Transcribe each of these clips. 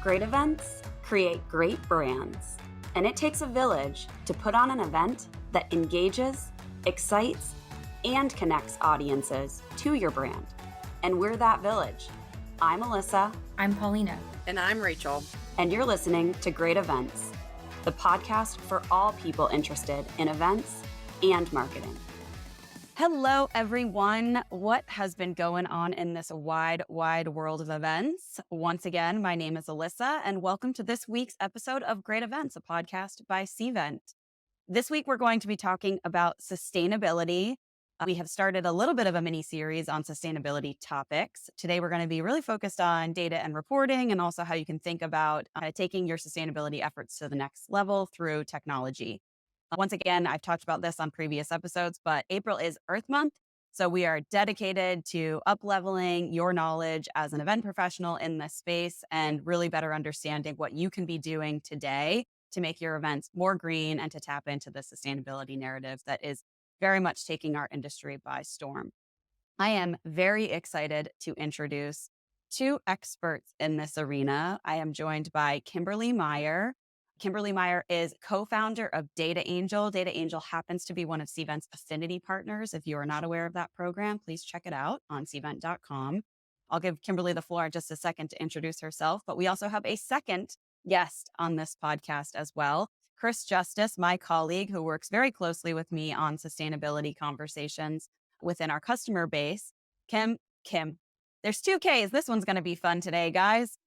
Great events create great brands, and it takes a village to put on an event that engages, excites, and connects audiences to your brand. And we're that village. I'm Alyssa. I'm Paulina. And I'm Rachel. And you're listening to Great Events, the podcast for all people interested in events and marketing. Hello, everyone. What has been going on in this wide world of events? Once again, my name is Alyssa, and welcome to this week's episode of Great Events, a podcast by Cvent. This week, we're going to be talking about sustainability. We have started a little bit of a mini series on sustainability topics. Today, we're going to be really focused on data and reporting, and also how you can think about taking your sustainability efforts to the next level through technology. Once again, I've talked about this on previous episodes, but April is Earth Month. So we are dedicated to up-leveling your knowledge as an event professional in this space and really better understanding what you can be doing today to make your events more green and to tap into the sustainability narrative that is very much taking our industry by storm. I am very excited to introduce two experts in this arena. I am joined by Kimberly Meyer. Kimberly Meyer is co-founder of DataAngel. DataAngel happens to be one of Cvent's affinity partners. If you are not aware of that program, please check it out on cvent.com. I'll give Kimberly the floor in just a second to introduce herself, but we also have a second guest on this podcast as well. Kris Justice, my colleague who works very closely with me on sustainability conversations within our customer base. Kim. There's two Ks. This one's going to be fun today, guys.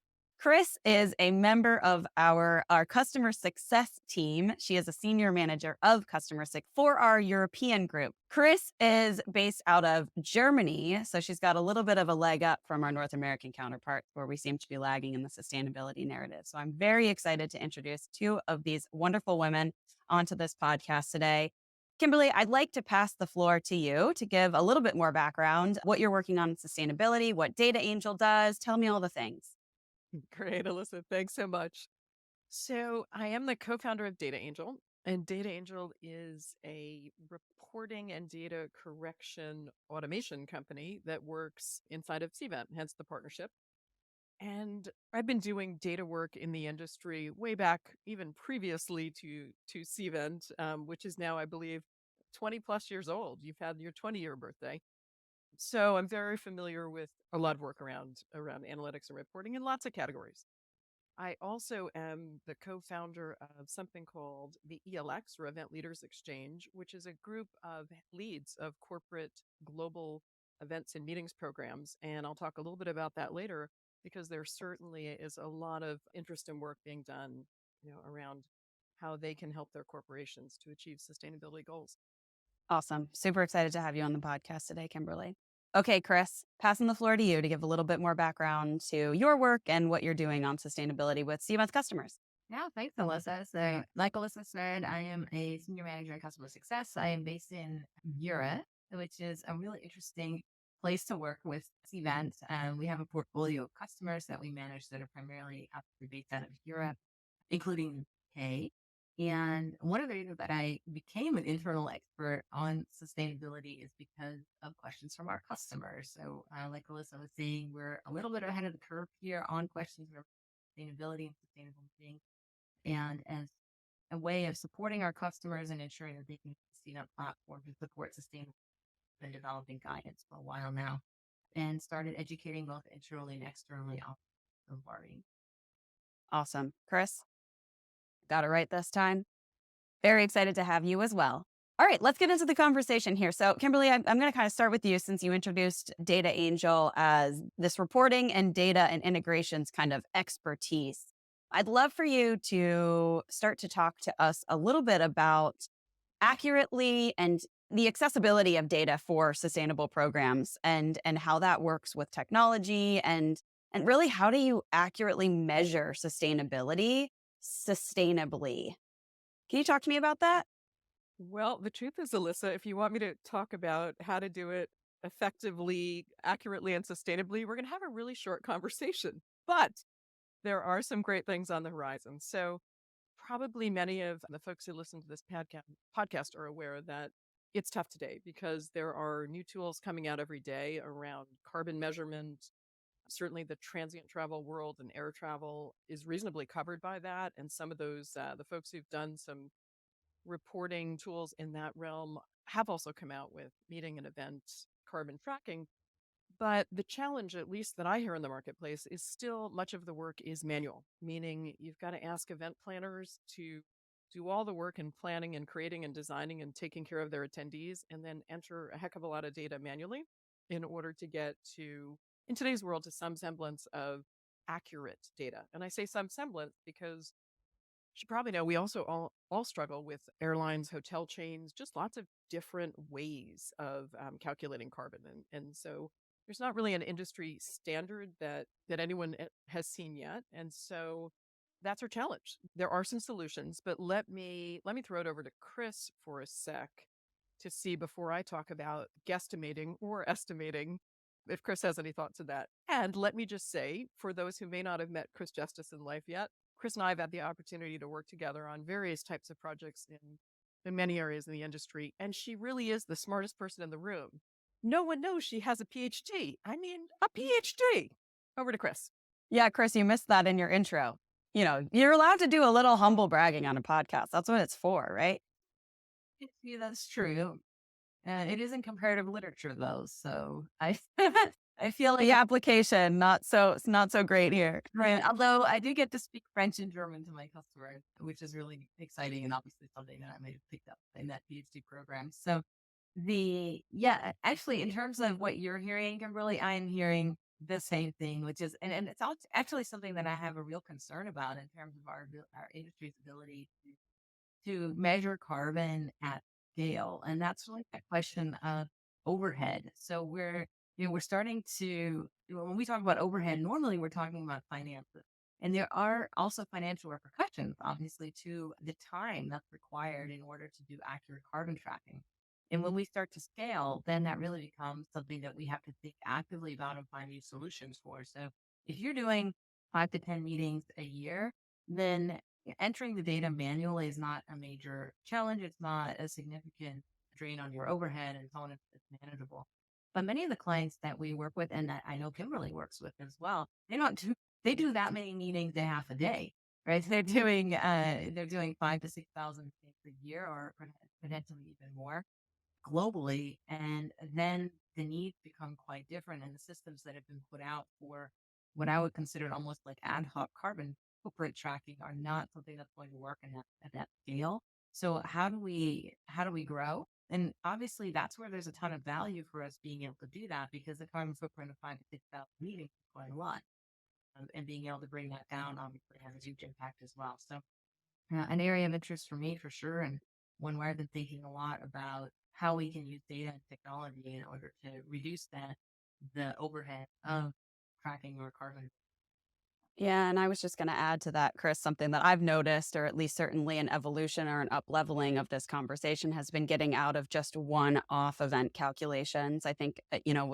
Kris is a member of our customer success team. She is a senior manager of customer success for our European group. Kris is based out of Germany, so she's got a little bit of a leg up from our North American counterparts, where we seem to be lagging in the sustainability narrative. So I'm very excited to introduce two of these wonderful women onto this podcast today. Kimberly, I'd like to pass the floor to you to give a little bit more background, what you're working on in sustainability, what DataAngel does. Tell me all the things. Great, Alyssa. Thanks so much. So I am the co-founder of DataAngel, and DataAngel is a reporting and data correction automation company that works inside of Cvent, hence the partnership. And I've been doing data work in the industry way back, even previously to Cvent, which is now, I believe, 20 plus years old. You've had your 20-year birthday. So I'm very familiar with a lot of work around analytics and reporting in lots of categories. I also am the co-founder of something called the ELX, or Event Leaders Exchange, which is a group of leads of corporate global events and meetings programs. And I'll talk a little bit about that later, because there certainly is a lot of interest and work being done, around how they can help their corporations to achieve sustainability goals. Awesome. Super excited to have you on the podcast today, Kimberly. Okay, Kris, passing the floor to you to give a little bit more background to your work and what you're doing on sustainability with Cvent's customers. Yeah, thanks, Alyssa. So, like Alyssa said, I am a senior manager in customer success. I am based in Europe, which is a really interesting place to work with Cvent. We have a portfolio of customers that we manage that are primarily based out of Europe, including the UK. And one of the reasons that I became an internal expert on sustainability is because of questions from our customers. So like Alyssa was saying, we're a little bit ahead of the curve here on questions of sustainability and sustainable living. And as a way of supporting our customers and ensuring that they can see our platform to support sustainable, been developing guidance for a while now, and started educating both internally and externally on learning. Awesome. Kris? Got it right this time. Very excited to have you as well. All right, let's get into the conversation here. So, Kimberly, I'm going to kind of start with you, since you introduced DataAngel as this reporting and data and integrations kind of expertise. I'd love for you to start to talk to us a little bit about accurately and the accessibility of data for sustainable programs and how that works with technology and really, how do you accurately measure sustainability sustainably? Can you talk to me about that? Well, the truth is, Alyssa, if you want me to talk about how to do it effectively, accurately, and sustainably, we're going to have a really short conversation. But there are some great things on the horizon. So probably many of the folks who listen to this podcast are aware that it's tough today because there are new tools coming out every day around carbon measurement, Certainly the transient travel world and air travel is reasonably covered by that. And some of those, the folks who've done some reporting tools in that realm have also come out with meeting and event carbon tracking. But the challenge, at least that I hear in the marketplace, is still much of the work is manual, meaning you've got to ask event planners to do all the work in planning and creating and designing and taking care of their attendees, and then enter a heck of a lot of data manually in order to get to, in today's world, to some semblance of accurate data. And I say some semblance because you should probably know we also all struggle with airlines, hotel chains, just lots of different ways of calculating carbon. And so there's not really an industry standard that anyone has seen yet. And so that's our challenge. There are some solutions, but let me throw it over to Kris for a sec to see before I talk about guesstimating or estimating, if Kris has any thoughts of that. And let me just say, for those who may not have met Kris Justice in life yet, Kris and I have had the opportunity to work together on various types of projects in many areas in the industry. And she really is the smartest person in the room. No one knows she has a PhD. I mean, a PhD. Over to Kris. Yeah, Kris, you missed that in your intro. You're allowed to do a little humble bragging on a podcast. That's what it's for, right? Yeah, that's true. It is in comparative literature, though, so I I feel like The application, it's not so great here. right. Although I do get to speak French and German to my customers, which is really exciting and obviously something that I might have picked up in that PhD program. So actually, in terms of what you're hearing, Kimberly, I'm hearing the same thing, which is, and it's actually something that I have a real concern about in terms of our industry's ability to measure carbon at scale. And that's really a question of overhead. So we're starting to, when we talk about overhead, normally we're talking about finances. And there are also financial repercussions, obviously, to the time that's required in order to do accurate carbon tracking. And when we start to scale, then that really becomes something that we have to think actively about and find new solutions for. So if you're doing 5 to 10 meetings a year, then entering the data manually is not a major challenge. It's not a significant drain on your overhead, and so on. It's manageable. But many of the clients that we work with, and that I know Kimberly works with as well, they do that many meetings a half a day, right? So they're doing 5 to 6,000 meetings a year, or potentially even more globally. And then the needs become quite different, and the systems that have been put out for what I would consider almost like ad hoc carbon footprint tracking are not something that's going to work at that scale. So how do we grow? And obviously that's where there's a ton of value for us being able to do that, because the carbon footprint of 5 to 6,000 meetings is quite a lot. And being able to bring that down obviously has a huge impact as well. So an area of interest for me for sure, and one where I've been thinking a lot about how we can use data and technology in order to reduce the overhead of tracking our carbon. Yeah, and I was just going to add to that, Kris, something that I've noticed, or at least certainly an evolution or an up-leveling of this conversation, has been getting out of just one-off event calculations. I think,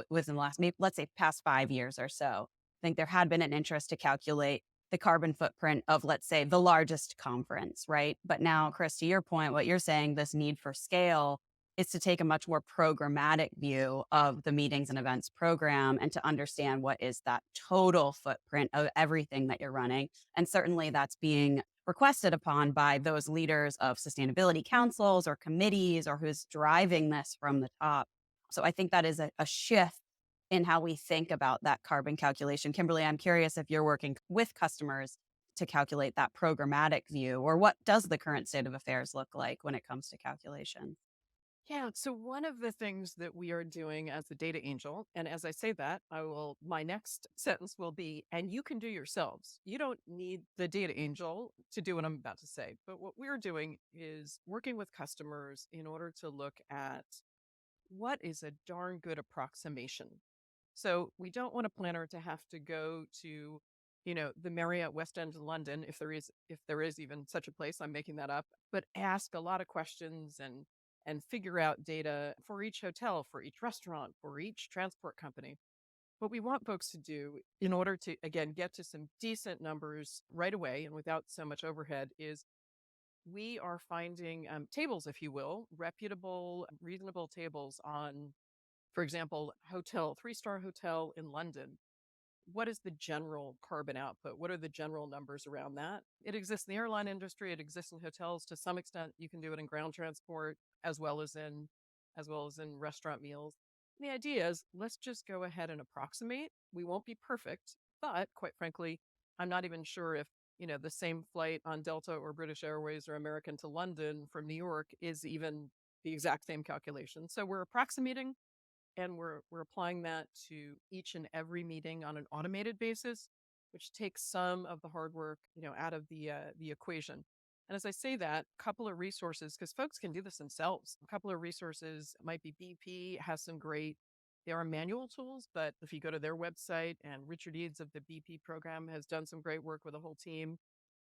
within the last, maybe, let's say, past 5 years or so, I think there had been an interest to calculate the carbon footprint of, let's say, the largest conference, right? But now, Kris, to your point, what you're saying, this need for scale is to take a much more programmatic view of the meetings and events program and to understand what is that total footprint of everything that you're running. And certainly that's being requested upon by those leaders of sustainability councils or committees, or who's driving this from the top. So I think that is a shift in how we think about that carbon calculation. Kimberly, I'm curious if you're working with customers to calculate that programmatic view, or what does the current state of affairs look like when it comes to calculation? Yeah. So one of the things that we are doing as the DataAngel, and as I say that, my next sentence will be, and you can do yourselves. You don't need the DataAngel to do what I'm about to say. But what we're doing is working with customers in order to look at what is a darn good approximation. So we don't want a planner to have to go to, the Marriott West End of London, if there is even such a place. I'm making that up, but ask a lot of questions and figure out data for each hotel, for each restaurant, for each transport company. What we want folks to do in order to, again, get to some decent numbers right away and without so much overhead is we are finding tables, if you will, reputable, reasonable tables on, for example, 3-star hotel in London. what is the general carbon output? What are the general numbers around that? It exists in the airline industry. It exists in hotels to some extent. You can do it in ground transport as well as in restaurant meals. And the idea is let's just go ahead and approximate. We won't be perfect, but quite frankly, I'm not even sure if the same flight on Delta or British Airways or American to London from New York is even the exact same calculation. So we're approximating, and we're applying that to each and every meeting on an automated basis, which takes some of the hard work, out of the equation. And as I say that, a couple of resources, because folks can do this themselves. A couple of resources might be BP has some great. There are manual tools, but if you go to their website, and Richard Eads of the BP program has done some great work with a whole team.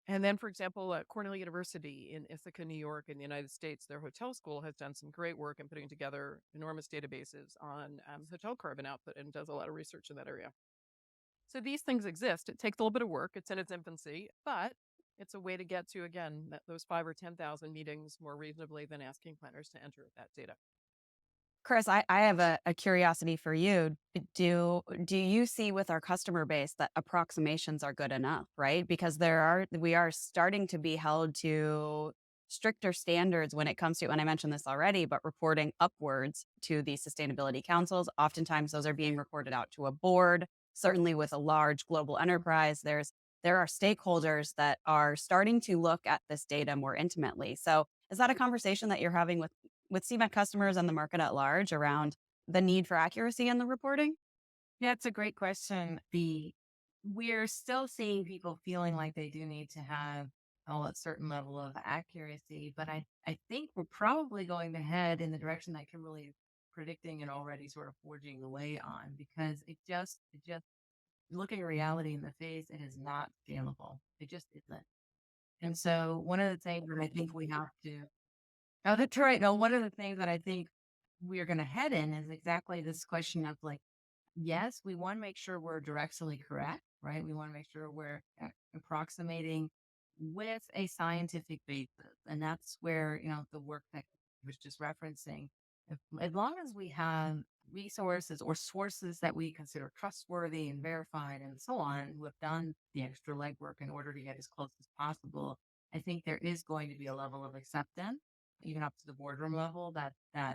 And then, for example, at Cornell University in Ithaca, New York, in the United States, their hotel school has done some great work in putting together enormous databases on hotel carbon output and does a lot of research in that area. So these things exist. It takes a little bit of work. It's in its infancy, but it's a way to get to, again, those 5,000 or 10,000 meetings more reasonably than asking planners to enter that data. Kris, I have a curiosity for you. Do you see with our customer base that approximations are good enough, right? Because we are starting to be held to stricter standards when it comes to, and I mentioned this already, but reporting upwards to the sustainability councils. Oftentimes those are being reported out to a board. Certainly with a large global enterprise, there are stakeholders that are starting to look at this data more intimately. So is that a conversation that you're having with Cvent customers and the market at large around the need for accuracy in the reporting? Yeah, it's a great question. We're still seeing people feeling like they do need to have a certain level of accuracy, but I think we're probably going to head in the direction that Kimberly is predicting and already sort of forging the way on, because it just looking reality in the face, it is not scalable. It just isn't. And so one of the things that I think we have to Oh, that's right. No, one of the things that I think we're going to head in is exactly this question of like, yes, we want to make sure we're directionally correct, right? We want to make sure we're approximating with a scientific basis. And that's where, the work that I was just referencing, as long as we have resources or sources that we consider trustworthy and verified and so on, who have done the extra legwork in order to get as close as possible, I think there is going to be a level of acceptance, even up to the boardroom level, that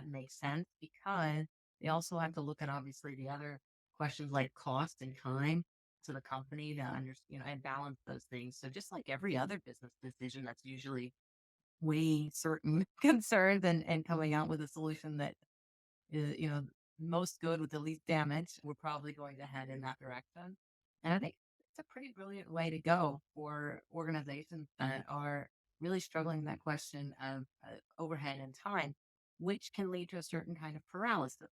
makes sense, because they also have to look at obviously the other questions like cost and time to the company to understand, and balance those things. So just like every other business decision, that's usually weighing certain concerns and coming out with a solution that is, most good with the least damage. We're probably going to head in that direction. And I think it's a pretty brilliant way to go for organizations that are really struggling with that question of overhead and time, which can lead to a certain kind of paralysis.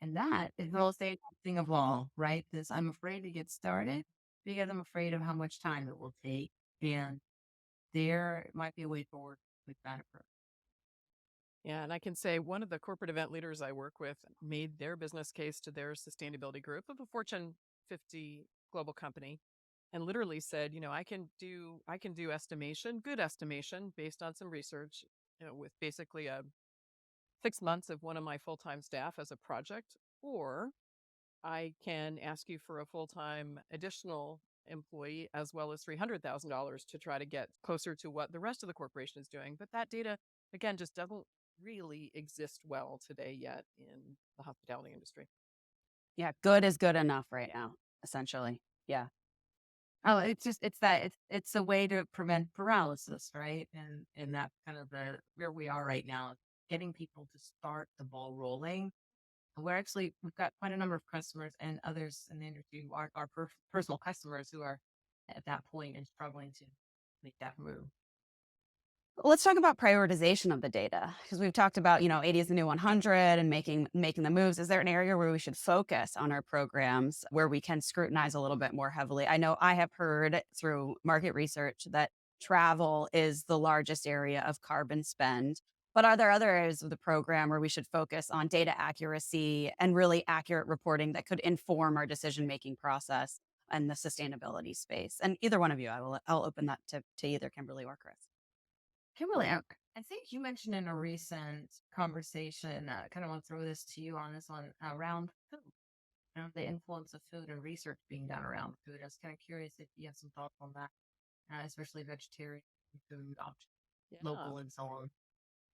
And that is the most dangerous thing of all, right? This I'm afraid to get started because I'm afraid of how much time it will take. And there might be a way forward with that approach. Yeah, and I can say one of the corporate event leaders I work with made their business case to their sustainability group of a Fortune 50 global company, and literally said, I can do estimation, good estimation based on some research, with basically a 6 months of one of my full-time staff as a project, or I can ask you for a full-time additional employee as well as $300,000 to try to get closer to what the rest of the corporation is doing. But that data, again, just doesn't really exist well today yet in the hospitality industry. Yeah, good is good enough right now, essentially. Yeah. Oh, it's a way to prevent paralysis, right? And that's kind of where we are right now, getting people to start the ball rolling. We've got quite a number of customers and others in the industry who are our personal customers who are at that point and struggling to make that move. Let's talk about prioritization of the data, because we've talked about, 80 is the new 100 and making the moves. Is there an area where we should focus on our programs where we can scrutinize a little bit more heavily? I know I have heard through market research that travel is the largest area of carbon spend, but are there other areas of the program where we should focus on data accuracy and really accurate reporting that could inform our decision-making process and the sustainability space? And either one of you, I'll open that to either Kimberly or Kris. Kimberly, I think you mentioned in a recent conversation, kind of want to throw this to you on this one, around food. the influence of food and research being done around food. I was kind of curious if you have some thoughts on that, especially vegetarian food options, Yeah. local and so on.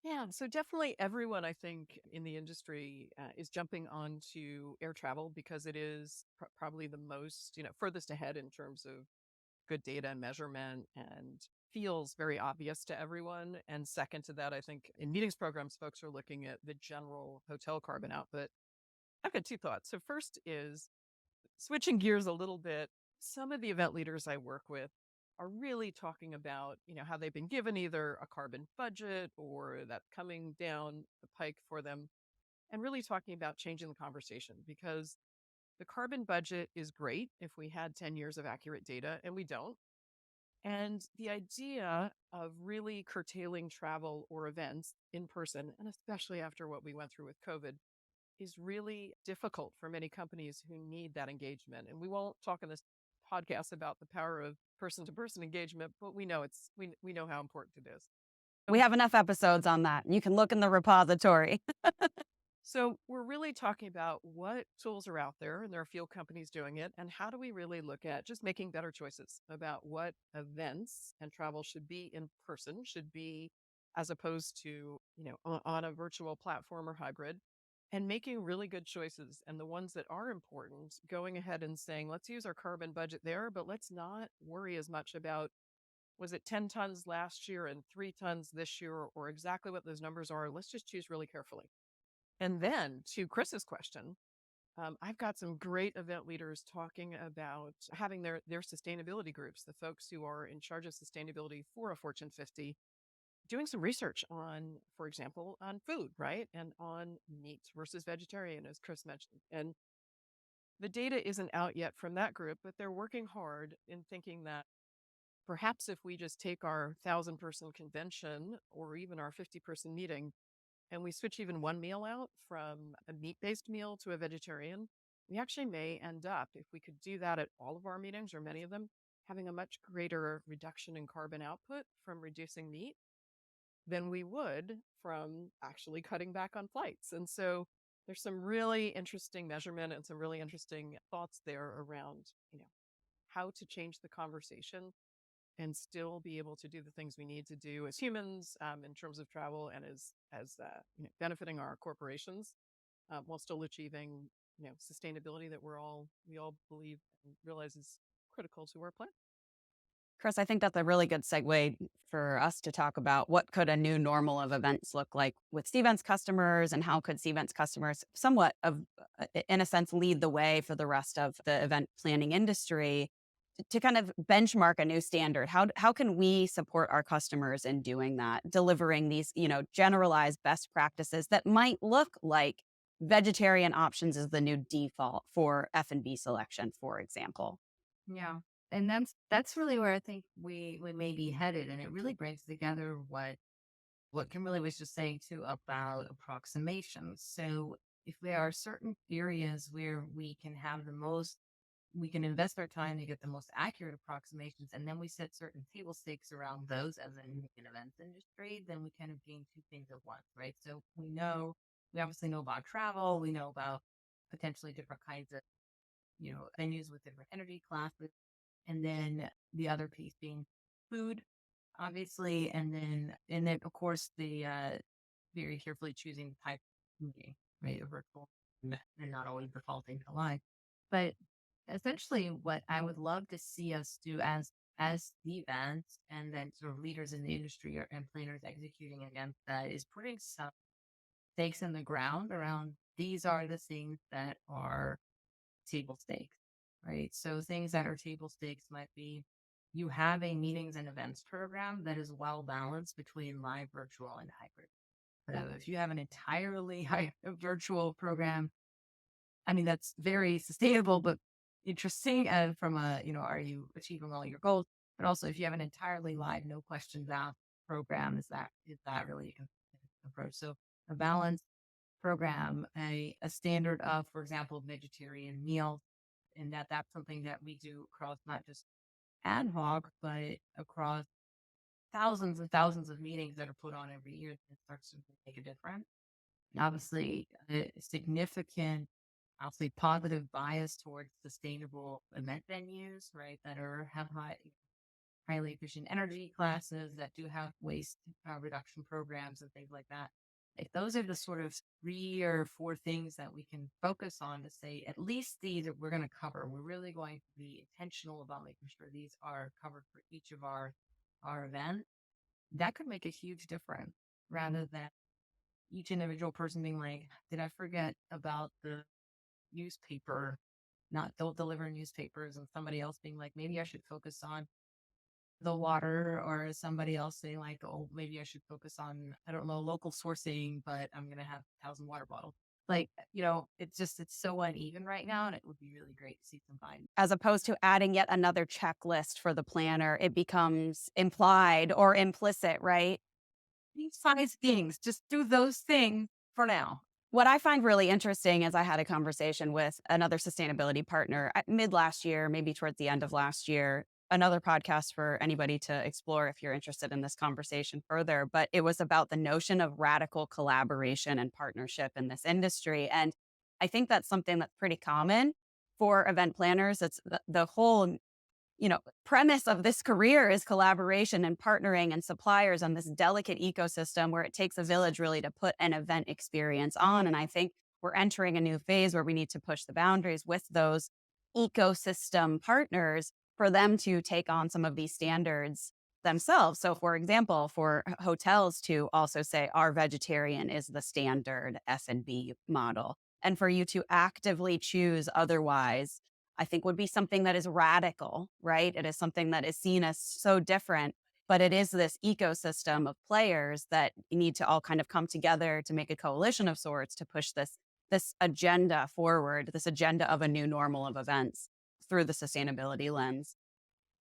Yeah. So definitely everyone, I think, in the industry is jumping onto air travel because it is probably the most, furthest ahead in terms of good data and measurement and feels very obvious to everyone. And second to that, I think in meetings programs, folks are looking at the general hotel carbon output. I've got two thoughts. So first is switching gears a little bit. Some of the event leaders I work with are really talking about, how they've been given either a carbon budget or that coming down the pike for them, and really talking about changing the conversation because the carbon budget is great if we had 10 years of accurate data, and we don't. And the idea of really curtailing travel or events in person, and especially after what we went through with COVID, is really difficult for many companies who need that engagement. And we won't talk in this podcast about the power of person to person engagement, but we know we know how important it is. We have enough episodes on that. You can look in the repository. So we're really talking about what tools are out there, and there are a few companies doing it, and how do we really look at just making better choices about what events and travel should be in person, should be as opposed to, on a virtual platform or hybrid, and making really good choices. And the ones that are important, going ahead and saying, let's use our carbon budget there, but let's not worry as much about was it 10 tons last year and 3 tons this year, or exactly what those numbers are. Let's just choose really carefully. And then to Kris's question, I've got some great event leaders talking about having their sustainability groups, the folks who are in charge of sustainability for a Fortune 50, doing some research on, for example, on food, right? And on meat versus vegetarian, as Kris mentioned. And the data isn't out yet from that group, but they're working hard in thinking that perhaps if we just take our 1,000-person convention or even our 50-person meeting and we switch even one meal out from a meat-based meal to a vegetarian, we actually may end up, if we could do that at all of our meetings or many of them, having a much greater reduction in carbon output from reducing meat than we would from actually cutting back on flights. And so there's some really interesting measurement and some really interesting thoughts there around, how to change the conversation and still be able to do the things we need to do as humans in terms of travel and as benefiting our corporations while still achieving sustainability that we all believe and realize is critical to our planet. Kris, I think that's a really good segue for us to talk about what could a new normal of events look like with Cvent's customers, and how could Cvent's customers somewhat of, in a sense, lead the way for the rest of the event planning industry to kind of benchmark a new standard. How can we support our customers in doing that, delivering these, generalized best practices that might look like vegetarian options as the new default for F&B selection, for example? Yeah. And that's really where I think we may be headed. And it really brings together what Kimberly was just saying too about approximations. So if there are certain areas where we can invest our time to get the most accurate approximations, and then we set certain table stakes around those as an events industry, then we kind of gain two things at once, right? So we obviously know about travel, we know about potentially different kinds of, venues with different energy classes. And then the other piece being food, obviously, and then of course the very carefully choosing the type of meeting, right? A virtual and not always defaulting to live. But essentially what I would love to see us do as the events and then sort of leaders in the industry and planners executing against that is putting some stakes in the ground around these are the things that are table stakes, right? So things that are table stakes might be you have a meetings and events program that is well balanced between live, virtual, and hybrid. So if you have an entirely virtual program, I mean, that's very sustainable, but interesting. And from are you achieving all your goals? But also, if you have an entirely live, no questions asked program, is that really a consistent approach? So a balanced program, a standard of, for example, vegetarian meals, and that's something that we do across not just ad hoc, but across thousands and thousands of meetings that are put on every year. It starts to make a difference. Obviously, a significant I'll say positive bias towards sustainable event venues, right? That have highly efficient energy classes, that do have waste reduction programs and things like that. Like those are the sort of 3 or 4 things that we can focus on to say at least these that we're going to cover. We're really going to be intentional about making sure these are covered for each of our event. That could make a huge difference rather than each individual person being like, did I forget about the newspaper? Don't deliver newspapers, and somebody else being like, maybe I should focus on the water, or somebody else saying like, oh, maybe I should focus on, I don't know, local sourcing, but I'm going to have 1,000 water bottles. Like, it's so uneven right now, and it would be really great to see some fine. As opposed to adding yet another checklist for the planner, it becomes implied or implicit, right? These 5 things, just do those things for now. What I find really interesting is I had a conversation with another sustainability partner mid last year, maybe towards the end of last year, another podcast for anybody to explore if you're interested in this conversation further. But it was about the notion of radical collaboration and partnership in this industry. And I think that's something that's pretty common for event planners. It's the whole premise of this career is collaboration and partnering and suppliers on this delicate ecosystem where it takes a village really to put an event experience on. And I think we're entering a new phase where we need to push the boundaries with those ecosystem partners for them to take on some of these standards themselves. So for example, for hotels to also say our vegetarian is the standard F&B model, and for you to actively choose otherwise, I think would be something that is radical, right? It is something that is seen as so different, but it is this ecosystem of players that need to all kind of come together to make a coalition of sorts to push this agenda forward, this agenda of a new normal of events through the sustainability lens.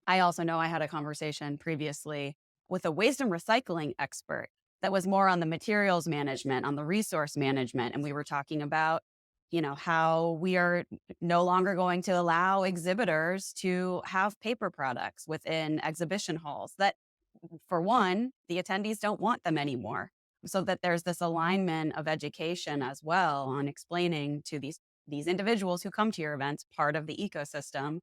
I also know I had a conversation previously with a waste and recycling expert that was more on the materials management, on the resource management. And we were talking about how we are no longer going to allow exhibitors to have paper products within exhibition halls, that for one, the attendees don't want them anymore. So that there's this alignment of education as well on explaining to these individuals who come to your events, part of the ecosystem,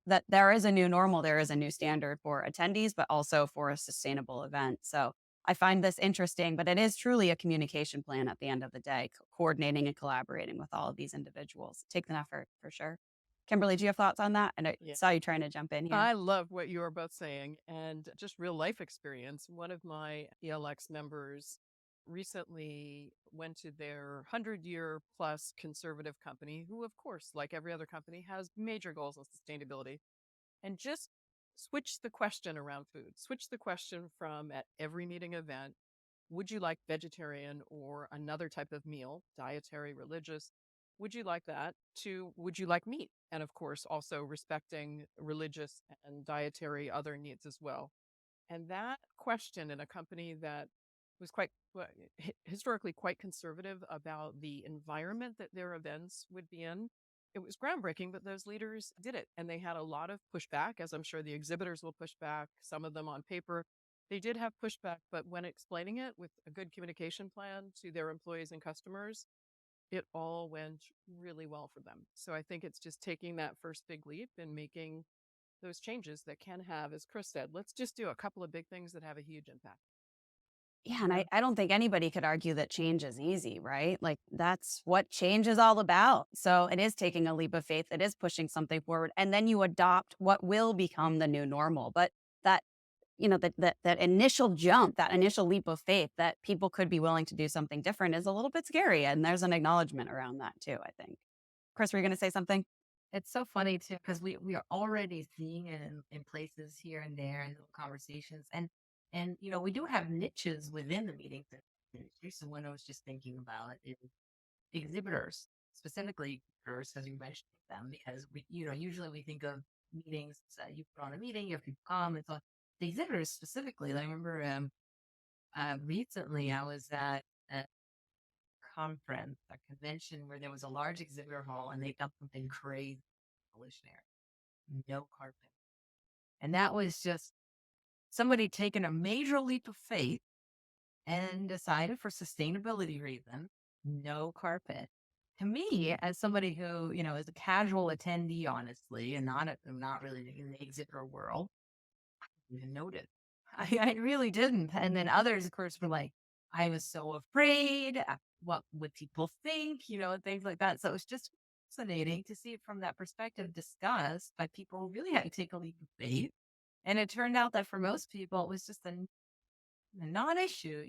that there is a new normal, there is a new standard for attendees, but also for a sustainable event. So I find this interesting, but it is truly a communication plan at the end of the day, coordinating and collaborating with all of these individuals. Takes an effort for sure. Kimberly, do you have thoughts on that? And I saw you trying to jump in here. I love what you are both saying, and just real life experience. One of my ELX members recently went to their 100-year plus conservative company, who of course, like every other company, has major goals on sustainability, and just switch the question around food. Switch the question from at every meeting event, would you like vegetarian or another type of meal, dietary, religious? Would you like that? To would you like meat? And of course, also respecting religious and dietary other needs as well. And that question in a company that was historically quite conservative about the environment that their events would be in, it was groundbreaking, but those leaders did it. And they had a lot of pushback, as I'm sure the exhibitors will push back, some of them on paper. They did have pushback, but when explaining it with a good communication plan to their employees and customers, it all went really well for them. So I think it's just taking that first big leap and making those changes that can have, as Kris said, let's just do a couple of big things that have a huge impact. Yeah, and I don't think anybody could argue that change is easy, right? Like that's what change is all about. So it is taking a leap of faith. It is pushing something forward. And then you adopt what will become the new normal. But that, that initial jump, that initial leap of faith that people could be willing to do something different is a little bit scary. And there's an acknowledgement around that too, I think. Kris, were you going to say something? It's so funny too, because we are already seeing it in places here and there in little conversations. And we do have niches within the meetings industry. So when I was just thinking about it, exhibitors, specifically exhibitors, as you mentioned them, because usually we think of meetings, you put on a meeting, you have people come, and so the exhibitors specifically. I remember recently I was at a conference, a convention where there was a large exhibitor hall, and they done something crazy revolutionary. No carpet. And that was just somebody taking a major leap of faith and decided for sustainability reasons, no carpet. to me, as somebody who, is a casual attendee, honestly, and not really in the exhibitor world, I didn't notice. I really didn't. And then others, of course, were like, I was so afraid. What would people think? And things like that. So it was just fascinating to see it from that perspective discussed by people who really had to take a leap of faith. And it turned out that for most people, it was just a non-issue,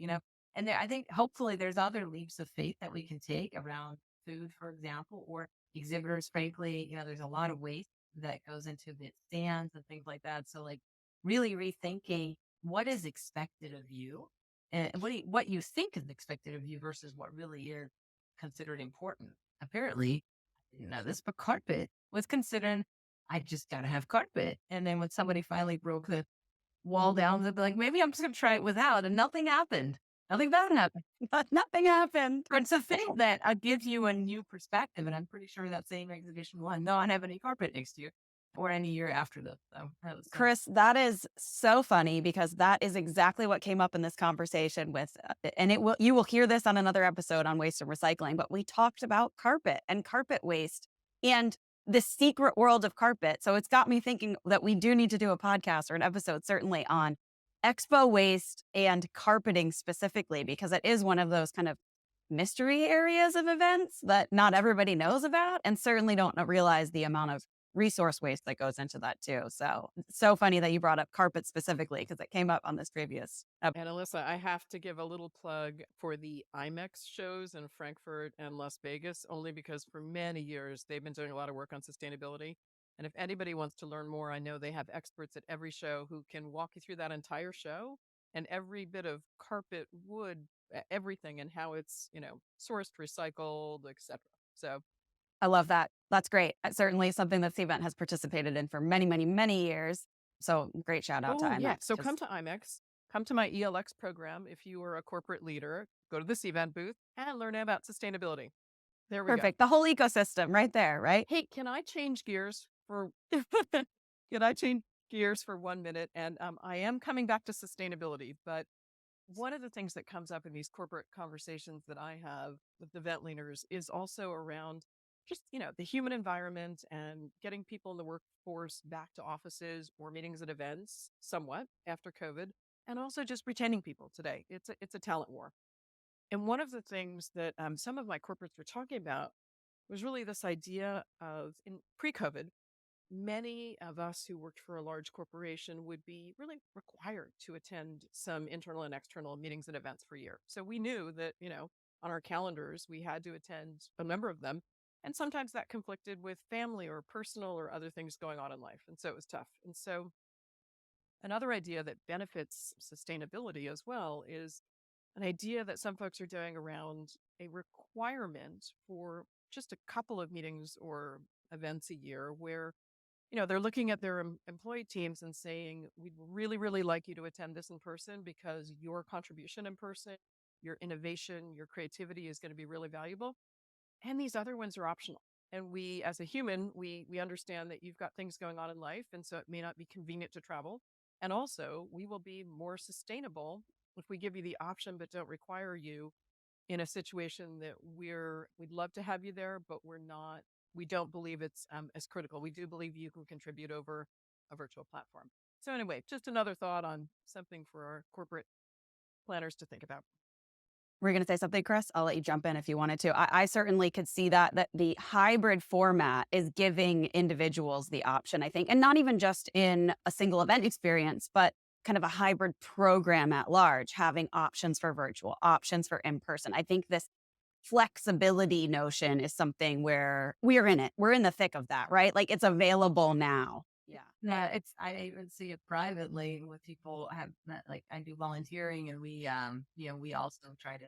And I think hopefully there's other leaps of faith that we can take around food, for example, or exhibitors. Frankly, there's a lot of waste that goes into the stands and things like that. So, like, really rethinking what is expected of you, and what you think is expected of you versus what really is considered important. Apparently, I didn't know this, but carpet was considered. I just gotta have carpet, and then when somebody finally broke the wall down, they'd be like, maybe I'm just gonna try it without, and nothing happened. Nothing bad happened. Nothing happened. It's a thing that gives you a new perspective, and I'm pretty sure that same exhibition will not have any carpet next year or any year after this. So Kris, that is so funny because that is exactly what came up in this conversation with, and you will hear this on another episode on waste and recycling, but we talked about carpet and carpet waste and the secret world of carpet. So it's got me thinking that we do need to do a podcast or an episode certainly on expo waste and carpeting specifically, because it is one of those kind of mystery areas of events that not everybody knows about and certainly don't realize the amount of resource waste that goes into that too. So it's so funny that you brought up carpet specifically because it came up on this previous episode. And Alyssa, I have to give a little plug for the IMEX shows in Frankfurt and Las Vegas, only because for many years they've been doing a lot of work on sustainability. And if anybody wants to learn more, I know they have experts at every show who can walk you through that entire show and every bit of carpet, wood, everything, and how it's, sourced, recycled, etc. So I love that. That's great. Certainly something that Cvent has participated in for many, many, many years. So great shout out to IMEX. Yeah. So come to IMEX, come to my ELX program. If you are a corporate leader, go to the Cvent booth and learn about sustainability. There we go. Perfect. The whole ecosystem right there, right? Hey, can I change gears for 1 minute? And I am coming back to sustainability, but one of the things that comes up in these corporate conversations that I have with the vent leaders is also around just, the human environment and getting people in the workforce back to offices or meetings and events somewhat after COVID, and also just retaining people today. It's a talent war. And one of the things that some of my corporates were talking about was really this idea of, in pre-COVID, many of us who worked for a large corporation would be really required to attend some internal and external meetings and events per year. So we knew that, on our calendars, we had to attend a number of them. And sometimes that conflicted with family or personal or other things going on in life. And so it was tough. And so another idea that benefits sustainability as well is an idea that some folks are doing around a requirement for just a couple of meetings or events a year where, they're looking at their employee teams and saying, we'd really, really like you to attend this in person because your contribution in person, your innovation, your creativity is going to be really valuable. And these other ones are optional. And we, as a human, we understand that you've got things going on in life. And so it may not be convenient to travel. And also we will be more sustainable if we give you the option, but don't require you in a situation that we'd love to have you there, but we don't believe it's as critical. We do believe you can contribute over a virtual platform. So anyway, just another thought on something for our corporate planners to think about. Were you going to say something, Kris? I'll let you jump in if you wanted to. I certainly could see that the hybrid format is giving individuals the option, I think, and not even just in a single event experience, but kind of a hybrid program at large, having options for virtual, options for in-person. I think this flexibility notion is something where we're in it. We're in the thick of that, right? Like it's available now. Yeah, I even see it privately with people have like I do volunteering, and we we also try to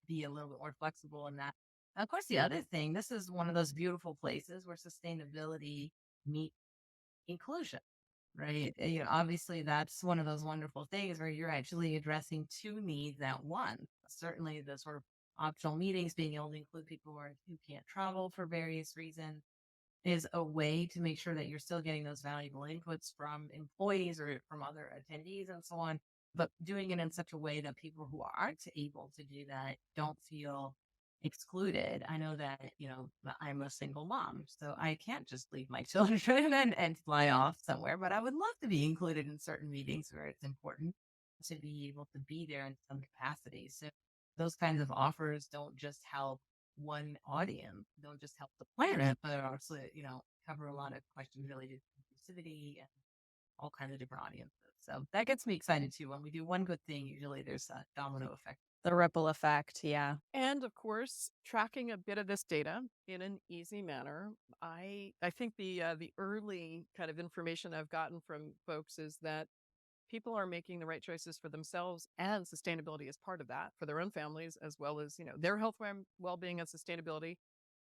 be a little bit more flexible in that. And of course, the other thing, this is one of those beautiful places where sustainability meets inclusion, right? Obviously that's one of those wonderful things where you're actually addressing two needs at once. Certainly the sort of optional meetings, being able to include people who can't travel for various reasons, is a way to make sure that you're still getting those valuable inputs from employees or from other attendees and so on, but doing it in such a way that people who aren't able to do that don't feel excluded. I know that, I'm a single mom, so I can't just leave my children and fly off somewhere, but I would love to be included in certain meetings where it's important to be able to be there in some capacity. So those kinds of offers don't just help one audience, don't just help the planet, but also, cover a lot of questions related to inclusivity and all kinds of different audiences. So that gets me excited too. When we do one good thing, usually there's a domino effect. The ripple effect. Yeah. And of course, tracking a bit of this data in an easy manner. I think the early kind of information I've gotten from folks is that people are making the right choices for themselves, and sustainability is part of that for their own families, as well as, their health, well-being, and sustainability.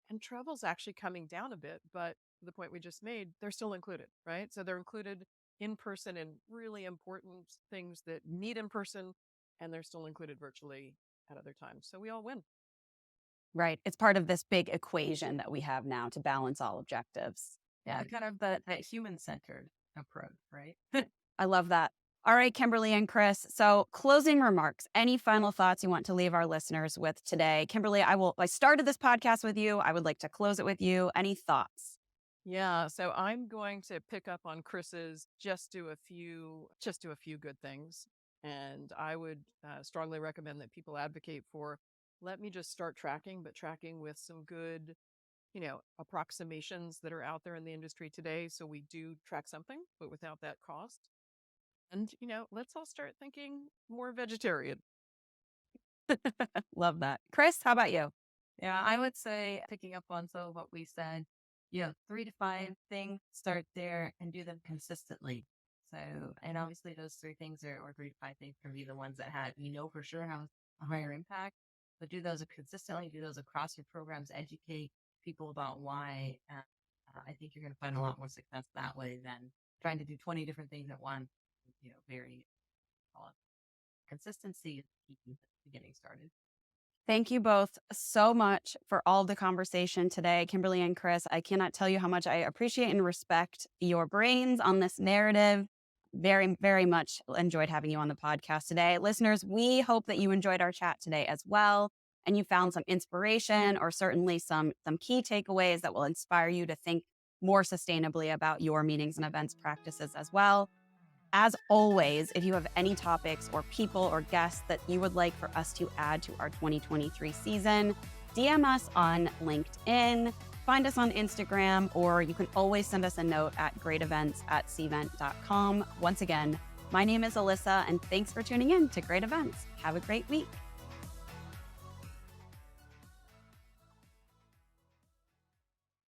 And travel's actually coming down a bit, but the point we just made, they're still included, right? So they're included in person in really important things that need in person, and they're still included virtually at other times. So we all win. Right. It's part of this big equation that we have now to balance all objectives. Yeah, kind of that human-centered approach, right? I love that. All right, Kimberly and Kris. So closing remarks, any final thoughts you want to leave our listeners with today? Kimberly, I started this podcast with you. I would like to close it with you. Any thoughts? Yeah, so I'm going to pick up on Kris's just do a few good things. And I would strongly recommend that people advocate for, let me just start tracking, but tracking with some good, approximations that are out there in the industry today. So we do track something, but without that cost. And, let's all start thinking more vegetarian. Love that. Kris, how about you? Yeah, I would say, picking up on some of what we said, 3 to 5 things, start there and do them consistently. So, and obviously those 3 things or 3 to 5 things can be the ones that for sure have a higher impact, but do those consistently, do those across your programs, educate people about why. I think you're going to find a lot more success that way than trying to do 20 different things at once. Very consistency is key to getting started. Thank you both so much for all the conversation today, Kimberly and Kris. I cannot tell you how much I appreciate and respect your brains on this narrative. Very, very much enjoyed having you on the podcast today. Listeners, we hope that you enjoyed our chat today as well, and you found some inspiration or certainly some key takeaways that will inspire you to think more sustainably about your meetings and events practices as well. As always, if you have any topics or people or guests that you would like for us to add to our 2023 season, DM us on LinkedIn, find us on Instagram, or you can always send us a note at greatevents@cvent.com. Once again, my name is Alyssa, and thanks for tuning in to Great Events. Have a great week.